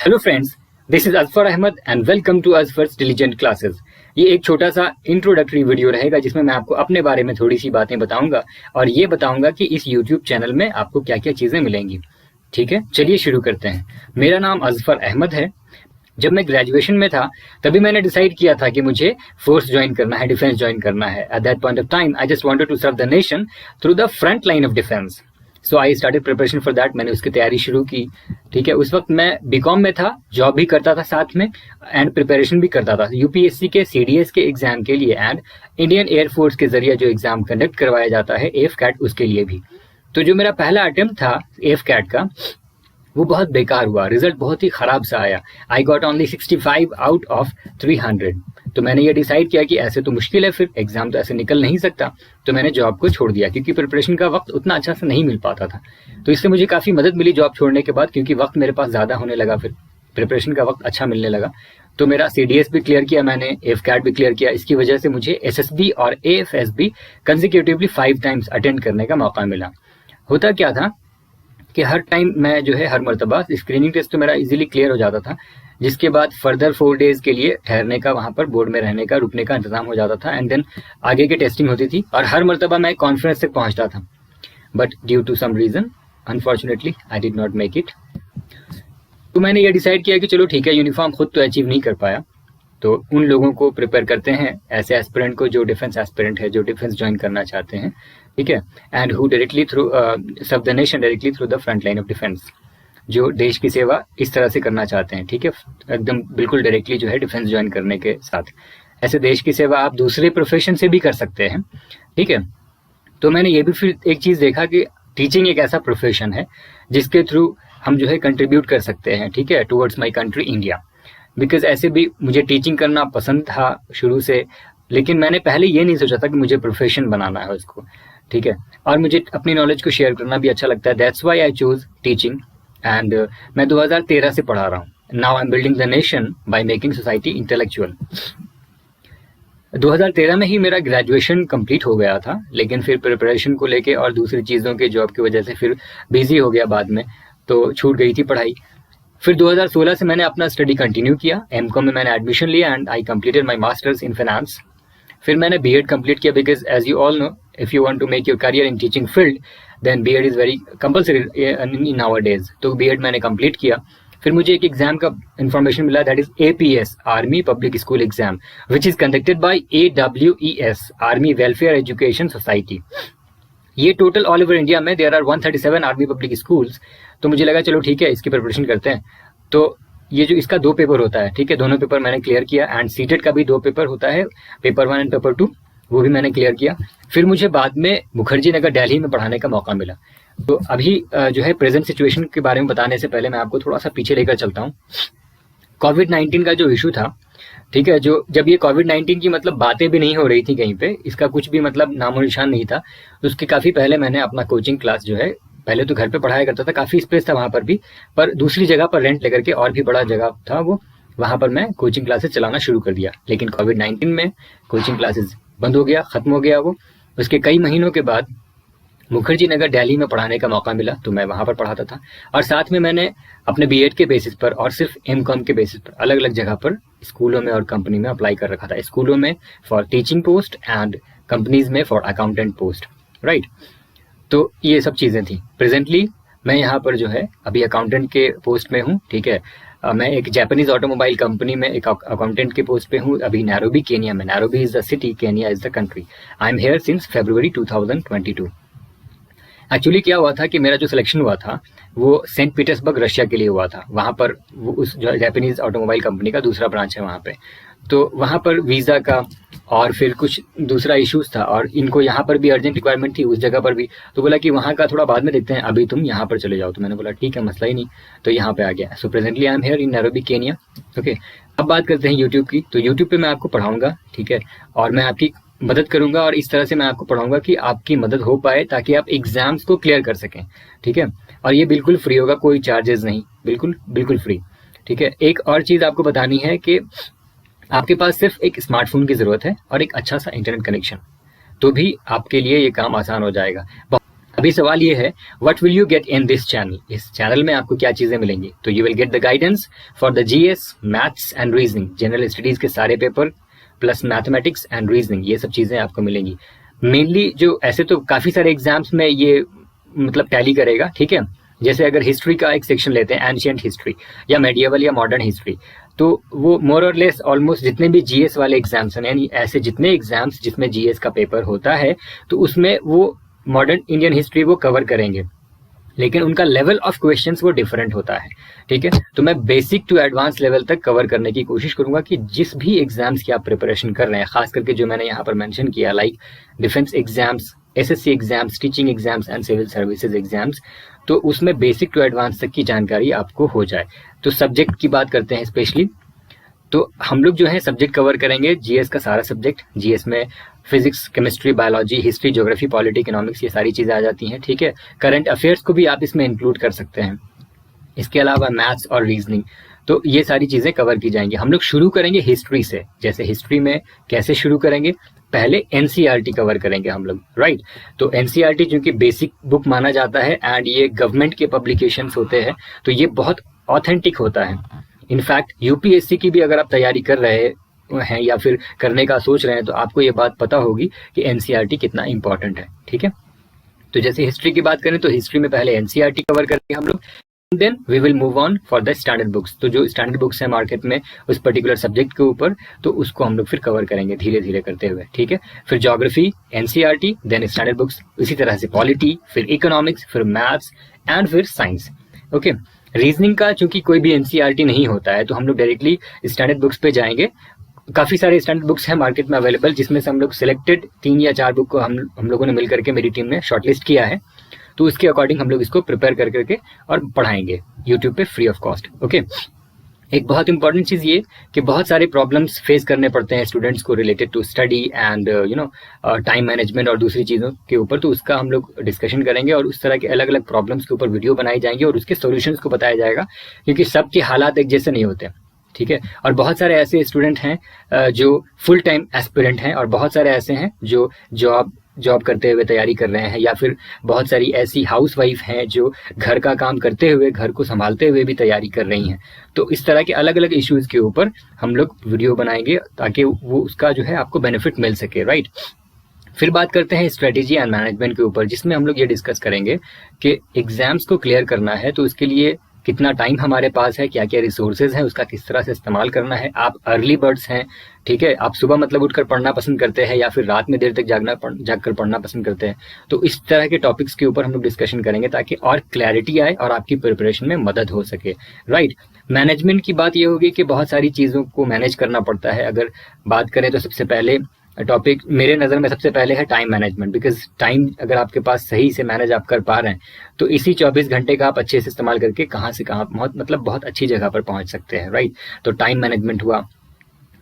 Hello friends, this is Azfar Ahmad and welcome to Azfar's diligent classes. ये एक छोटा सा इंट्रोडक्टरी वीडियो रहेगा जिसमें मैं आपको अपने बारे में थोड़ी सी बातें बताऊंगा और ये बताऊंगा कि इस यूट्यूब चैनल में आपको क्या क्या चीजें मिलेंगी। ठीक है, चलिए शुरू करते हैं। मेरा नाम अजफर अहमद है। जब मैं ग्रेजुएशन में था तभी मैंने डिसाइड किया था कि मुझे फोर्स ज्वाइन करना है, डिफेंस ज्वाइन करना है। At that point of time I just wanted to serve the nation through the front line of defence. So I started preparation for that. मैंने उसकी तैयारी शुरू की। ठीक है, उस वक्त मैं बीकॉम में था, जॉब भी करता था साथ में एंड प्रिपरेशन भी करता था यूपीएससी के सीडीएस के एग्जाम के लिए एंड इंडियन एयरफोर्स के जरिए जो एग्जाम कंडक्ट करवाया जाता है एफकैट, उसके लिए भी। तो जो मेरा पहला अटेम्प्ट था एफकैट का वो बहुत बेकार हुआ, रिजल्ट बहुत ही खराब सा आया। I got only 65 out of 300। तो मैंने ये डिसाइड किया कि ऐसे तो मुश्किल है, फिर एग्जाम तो ऐसे निकल नहीं सकता। तो मैंने जॉब को छोड़ दिया क्योंकि प्रिपरेशन का वक्त उतना अच्छा से नहीं मिल पाता था। तो इससे मुझे काफ़ी मदद मिली जॉब छोड़ने के बाद, क्योंकि वक्त मेरे पास ज़्यादा होने लगा, फिर प्रिपरेशन का वक्त अच्छा मिलने लगा। तो मेरा सीडीएस भी क्लियर किया मैंने, एफकैट भी क्लियर किया। इसकी वजह से मुझे एसएसबी और एएफएसबी कंसेक्यूटिवली 5 टाइम्स अटेंड करने का मौका मिला। होता क्या था कि हर टाइम मैं जो है हर मरतबा स्क्रीनिंग टेस्ट तो मेरा इजीली क्लियर हो जाता था, जिसके बाद फर्दर 4 डेज के लिए ठहरने का, वहाँ पर बोर्ड में रहने का, रुकने का इंतजाम हो जाता था एंड देन आगे की टेस्टिंग होती थी और हर मरतबा मैं कॉन्फ्रेंस तक पहुँचता था। But due to some reason unfortunately I did not make it. तो मैंने ये डिसाइड किया कि चलो ठीक है, यूनिफॉर्म खुद तो अचीव नहीं कर पाया तो उन लोगों को प्रिपेयर करते हैं, ऐसे एस्पिरेंट को जो डिफेंस एस्पिरेंट है, जो डिफेंस ज्वाइन करना चाहते हैं। ठीक है, and who directly through serve the nation directly through the front line of defence, जो देश की सेवा इस तरह से करना चाहते हैं। ठीक है, एकदम बिल्कुल डायरेक्टली जो है डिफेंस ज्वाइन करने के साथ। ऐसे देश की सेवा आप दूसरे प्रोफेशन से भी कर सकते हैं। ठीक है, तो मैंने ये भी फिर एक चीज़ देखा कि टीचिंग एक ऐसा प्रोफेशन है जिसके थ्रू हम जो है कंट्रीब्यूट कर सकते हैं। ठीक है, towards my country India. Because ऐसे भी मुझे टीचिंग करना पसंद था शुरू से, लेकिन मैंने पहले ये नहीं सोचा था कि मुझे प्रोफेशन बनाना है उसको। ठीक है, और मुझे अपनी नॉलेज को शेयर करना भी अच्छा लगता है। That's why I choose teaching and मैं 2013 से पढ़ा रहा हूँ। Now I am building the nation by making society intellectual. 2013 में ही मेरा ग्रेजुएशन कंप्लीट हो गया था, लेकिन फिर प्रिपरेशन को लेके और दूसरी चीज़ों के जॉब की वजह से फिर बिजी हो गया बाद में, तो छूट गई थी पढ़ाई। फिर 2016 से मैंने अपना स्टडी कंटिन्यू किया। एमकॉम में मैंने एडमिशन लिया and I completed my masters in finance. फिर मैंने बीएड कंप्लीट किया because as you all know, if you want to make your career in teaching field then BEd is very compulsory in our days. तो BEd मैंने complete किया। फिर मुझे एक exam का इन्फॉर्मेशन मिला, that is APS, army public school exam, which is conducted by AWES, army welfare education society. ये total all over India में there are 137 army public schools. तो मुझे लगा चलो ठीक है, इसकी प्रिपरेशन करते हैं। तो ये जो इसका 2 पेपर होता है, ठीक है, दोनों पेपर मैंने क्लियर किया एंड सीटेट का भी 2 पेपर होता है, पेपर 1 एंड पेपर 2, वो भी मैंने क्लियर किया। फिर मुझे बाद में मुखर्जी नगर दिल्ली में पढ़ाने का मौका मिला। तो अभी जो है प्रेजेंट सिचुएशन के बारे में बताने से पहले मैं आपको थोड़ा सा पीछे लेकर चलता हूँ। कोविड-19 का जो इशू था, ठीक है, जो जब ये कोविड-19 की मतलब बातें भी नहीं हो रही थी कहीं पे, इसका कुछ भी मतलब नामो निशान नहीं था, तो उसके काफ़ी पहले मैंने अपना कोचिंग क्लास जो है, पहले तो घर पे पढ़ाया करता था, काफ़ी स्पेस था वहाँ पर भी, पर दूसरी जगह पर रेंट लेकर के, और भी बड़ा जगह था वो, वहाँ पर मैं कोचिंग क्लासेस चलाना शुरू कर दिया। लेकिन कोविड-19 में कोचिंग क्लासेस बंद हो गया, ख़त्म हो गया वो। उसके कई महीनों के बाद मुखर्जी नगर दिल्ली में पढ़ाने का मौका मिला, तो मैं वहाँ पर पढ़ाता था और साथ में मैंने अपने बीएड के बेसिस पर और सिर्फ एमकॉम के बेसिस पर अलग अलग जगह पर स्कूलों में और कंपनी में अप्लाई कर रखा था। स्कूलों में for teaching post and companies में फॉर अकाउंटेंट पोस्ट, राइट। तो ये सब चीज़ें थी। प्रेजेंटली मैं यहाँ पर जो है अभी अकाउंटेंट के पोस्ट में हूँ। ठीक है, मैं एक जापानीज ऑटोमोबाइल कंपनी में एक अकाउंटेंट के पोस्ट पे हूँ, अभी नैरोबी केनिया में। Nairobi is the city, Kenya is the country. I am here since February 2022। Actually क्या हुआ था कि मेरा जो सिलेक्शन हुआ था वो सेंट पीटर्सबर्ग रशिया के लिए हुआ था। वहाँ पर वो उस जापानीज ऑटोमोबाइल कंपनी का दूसरा ब्रांच है वहाँ पे। तो वहाँ पर वीज़ा का और फिर कुछ दूसरा इश्यूज था और इनको यहाँ पर भी अर्जेंट रिक्वायरमेंट थी, उस जगह पर भी। तो बोला कि वहाँ का थोड़ा बाद में देखते हैं, अभी तुम यहाँ पर चले जाओ। तो मैंने बोला ठीक है, मसला ही नहीं। तो यहाँ पे आ गया। So presently I am here in Nairobi Kenya. Okay, अब बात करते हैं यूट्यूब की। तो यूट्यूब पे मैं आपको पढ़ाऊँगा, ठीक है, और मैं आपकी मदद करूंगा और इस तरह से मैं आपको पढ़ाऊंगा कि आपकी मदद हो पाए ताकि आप एग्जाम्स को क्लियर कर सकें। ठीक है, और ये बिल्कुल फ्री होगा, कोई चार्जेस नहीं, बिल्कुल बिल्कुल फ्री। ठीक है, एक और चीज़ आपको बतानी है कि आपके पास सिर्फ एक स्मार्टफोन की ज़रूरत है और एक अच्छा सा इंटरनेट कनेक्शन, तो भी आपके लिए ये काम आसान हो जाएगा। अभी सवाल ये है, what will you get in this channel? इस चैनल में आपको क्या चीजें मिलेंगी? तो you will get the guidance for the GS, maths and reasoning, general studies के सारे paper plus mathematics and reasoning, ये सब चीजें आपको मिलेंगी। मेनली जो ऐसे तो काफी सारे एग्जाम्स में ये मतलब टैली करेगा, ठीक है। जैसे अगर हिस्ट्री का एक सेक्शन लेते हैं, एंशियंट हिस्ट्री या मेडिएवल या मॉडर्न हिस्ट्री, तो वो मोर और लेस ऑलमोस्ट जितने भी जीएस वाले एग्जाम्स हैं, यानी ऐसे जितने एग्जाम्स जिसमें जीएस का पेपर होता है, तो उसमें वो मॉडर्न इंडियन हिस्ट्री वो कवर करेंगे, लेकिन उनका लेवल ऑफ क्वेश्चंस वो डिफरेंट होता है, ठीक है। तो मैं बेसिक टू एडवांस लेवल तक कवर करने की कोशिश करूंगा कि जिस भी एग्जाम्स की आप प्रिपरेशन कर रहे हैं, खास करके जो मैंने यहाँ पर मेंशन किया, like defence exams, SSC exams, teaching exams and civil services exams, तो उसमें बेसिक टू एडवांस तक की जानकारी आपको हो जाए। तो सब्जेक्ट की बात करते हैं स्पेशली, तो हम लोग जो है सब्जेक्ट कवर करेंगे जीएस का सारा सब्जेक्ट। जीएस में physics, chemistry, biology, history, geography, polity, economics, ये सारी चीजें आ जाती हैं, ठीक है। करंट अफेयर्स को भी आप इसमें इंक्लूड कर सकते हैं। इसके अलावा मैथ्स और रीजनिंग, तो ये सारी चीजें कवर की जाएंगी। हम लोग शुरू करेंगे हिस्ट्री से। जैसे हिस्ट्री में कैसे शुरू करेंगे, पहले एनसीईआरटी कवर करेंगे हम लोग, राइट। तो एनसीईआरटी चूंकि बेसिक बुक माना जाता है एंड ये गवर्नमेंट के पब्लिकेशंस होते हैं, तो ये बहुत ऑथेंटिक होता है। इनफैक्ट यूपीएससी की भी अगर आप तैयारी कर रहे हैं या फिर करने का सोच रहे हैं, तो आपको ये बात पता होगी कि एनसीईआरटी कितना इंपॉर्टेंट है, ठीक है। तो जैसे हिस्ट्री की बात करें तो हिस्ट्री में पहले एनसीईआरटी कवर करेंगे हम लोग, then we will move on for the standard books. तो जो स्टैंडर्ड बुक्स है मार्केट में उस पर्टिकुलर सब्जेक्ट के ऊपर, तो उसको हम लोग फिर कवर करेंगे धीरे धीरे करते हुए, ठीक है। फिर geography, NCERT, then standard books, इसी तरह से पॉलिटी, फिर इकोनॉमिक्स, फिर मैथ्स एंड फिर साइंस, ओके। रीजनिंग का चूंकि कोई भी एनसीईआरटी नहीं होता है, तो हम लोग डायरेक्टली स्टैंडर्ड बुक्स पे जाएंगे। काफी सारे स्टैंडर्ड बुक्स हैं मार्केट में अवेलेबल, जिसमें से हम लोग सिलेक्टेड 3 या 4 बुक को हम लोगों ने मिल करके, मेरी टीम ने शॉर्टलिस्ट किया है, तो उसके अकॉर्डिंग हम लोग इसको प्रिपेयर कर करके और पढ़ाएंगे यूट्यूब पे फ्री ऑफ कॉस्ट, ओके। एक बहुत इंपॉर्टेंट चीज ये कि बहुत सारे प्रॉब्लम्स फेस करने पड़ते हैं स्टूडेंट्स को related to study and time management और दूसरी चीजों के ऊपर, तो उसका हम लोग डिस्कशन करेंगे और उस तरह के अलग अलग प्रॉब्लम्स के ऊपर वीडियो बनाई जाएंगी और उसके सॉल्यूशंस को बताया जाएगा, क्योंकि सबके हालात एक जैसे नहीं होते, ठीक है। और बहुत सारे ऐसे स्टूडेंट हैं जो फुल टाइम एस्पिरेंट हैं, और बहुत सारे ऐसे हैं जो जॉब करते हुए तैयारी कर रहे हैं, या फिर बहुत सारी ऐसी हाउस वाइफ हैं जो घर का काम करते हुए, घर को संभालते हुए भी तैयारी कर रही हैं। तो इस तरह के अलग अलग इश्यूज के ऊपर हम लोग वीडियो बनाएंगे ताकि वो उसका जो है आपको बेनिफिट मिल सके, राइट। फिर बात करते हैं स्ट्रेटेजी एंड मैनेजमेंट के ऊपर, जिसमें हम लोग ये डिस्कस करेंगे कि एग्जाम्स को क्लियर करना है तो उसके लिए कितना टाइम हमारे पास है, क्या क्या रिसोर्सेज हैं, उसका किस तरह से इस्तेमाल करना है। आप अर्ली बर्ड्स हैं, ठीक है, आप सुबह मतलब उठकर पढ़ना पसंद करते हैं या फिर रात में देर तक जागकर पढ़ना पसंद करते हैं, तो इस तरह के टॉपिक्स के ऊपर हम लोग डिस्कशन करेंगे ताकि और क्लैरिटी आए और आपकी प्रिपरेशन में मदद हो सके, राइट। मैनेजमेंट की बात ये होगी कि बहुत सारी चीज़ों को मैनेज करना पड़ता है। अगर बात करें तो सबसे पहले टॉपिक मेरे नज़र में सबसे पहले है टाइम मैनेजमेंट, बिकॉज टाइम अगर आपके पास सही से मैनेज आप कर पा रहे हैं तो इसी 24 घंटे का आप अच्छे से इस्तेमाल करके कहाँ से कहाँ बहुत अच्छी जगह पर पहुंच सकते हैं, राइट। तो टाइम मैनेजमेंट हुआ।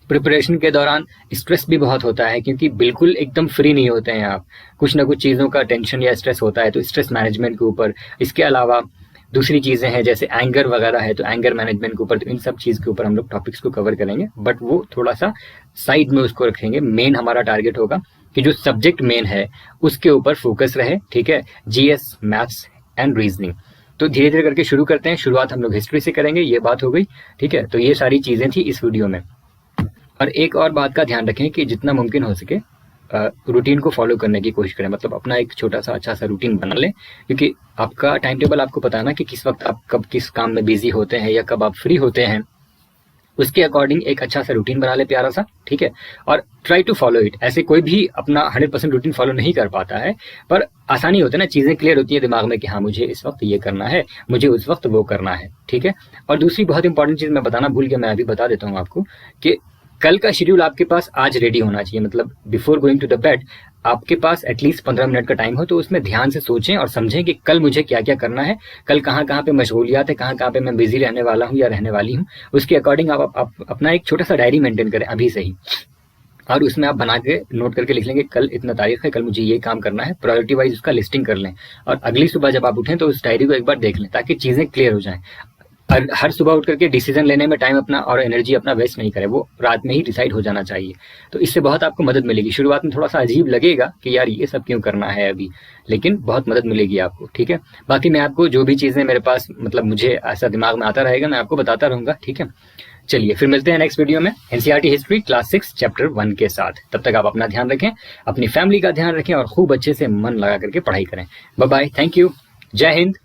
प्रिपरेशन के दौरान स्ट्रेस भी बहुत होता है, क्योंकि बिल्कुल एकदम फ्री नहीं होते हैं आप, कुछ ना कुछ चीज़ों का टेंशन या स्ट्रेस होता है, तो स्ट्रेस मैनेजमेंट के ऊपर। इसके अलावा दूसरी चीज़ें हैं जैसे एंगर वगैरह है, तो एंगर मैनेजमेंट के ऊपर, तो इन सब चीज़ के ऊपर हम लोग टॉपिक्स को कवर करेंगे, बट वो थोड़ा सा साइड में उसको रखेंगे। मेन हमारा टारगेट होगा कि जो सब्जेक्ट मेन है उसके ऊपर फोकस रहे, ठीक है, जीएस, मैथ्स एंड रीजनिंग। तो धीरे धीरे करके शुरू करते हैं। शुरुआत हम लोग हिस्ट्री से करेंगे, ये बात हो गई, ठीक है। तो ये सारी चीज़ें थी इस वीडियो में। और एक और बात का ध्यान रखें कि जितना मुमकिन हो सके रूटीन को फॉलो करने की कोशिश करें, मतलब अपना एक छोटा सा अच्छा सा रूटीन बना लें, क्योंकि आपका टाइम टेबल आपको पता है ना कि किस वक्त आप कब किस काम में बिजी होते हैं या कब आप फ्री होते हैं, उसके अकॉर्डिंग एक अच्छा सा रूटीन बना ले प्यारा सा, ठीक है। और ट्राई टू फॉलो इट। ऐसे कोई भी अपना 100% रूटीन फॉलो नहीं कर पाता है, पर आसानी होती है ना, चीज़ें क्लियर होती है दिमाग में कि हाँ मुझे इस वक्त ये करना है, मुझे उस वक्त वो करना है, ठीक है। और दूसरी बहुत इंपॉर्टेंट चीज़ मैं बताना भूल गया, मैं अभी बता देता हूँ आपको कि कल का शेड्यूल आपके पास आज रेडी होना चाहिए। मतलब before going to the bed आपके पास एटलीस्ट 15 मिनट का टाइम हो, तो उसमें ध्यान से सोचें और समझें कि कल मुझे क्या क्या करना है, कल कहाँ कहाँ पे मशगूलियात है, कहाँ कहाँ पे मैं बिजी रहने वाला हूँ या रहने वाली हूँ। उसके अकॉर्डिंग आप अपना एक छोटा सा डायरी मेंटेन करें अभी से ही, और उसमें आप बना के नोट करके लिख लेंगे कल इतना तारीख है, कल मुझे ये काम करना है, प्रायोरिटी वाइज उसका लिस्टिंग कर लें। और अगली सुबह जब आप उठें तो उस डायरी को एक बार देख लें ताकि चीज़ें क्लियर हो जाएं। हर सुबह उठ करके डिसीजन लेने में टाइम अपना और एनर्जी अपना वेस्ट नहीं करें, वो रात में ही डिसाइड हो जाना चाहिए। तो इससे बहुत आपको मदद मिलेगी। शुरुआत में थोड़ा सा अजीब लगेगा कि यार ये सब क्यों करना है अभी, लेकिन बहुत मदद मिलेगी आपको, ठीक है। बाकी मैं आपको जो भी चीज़ें मेरे पास मतलब मुझे ऐसा दिमाग में आता रहेगा मैं आपको बताता रहूँगा, ठीक है। चलिए फिर मिलते हैं नेक्स्ट वीडियो में एनसीईआरटी हिस्ट्री क्लास 6 चैप्टर 1 के साथ। तब तक आप अपना ध्यान रखें, अपनी फैमिली का ध्यान रखें और खूब अच्छे से मन लगा करके पढ़ाई करें। बाय बाय, थैंक यू, जय हिंद।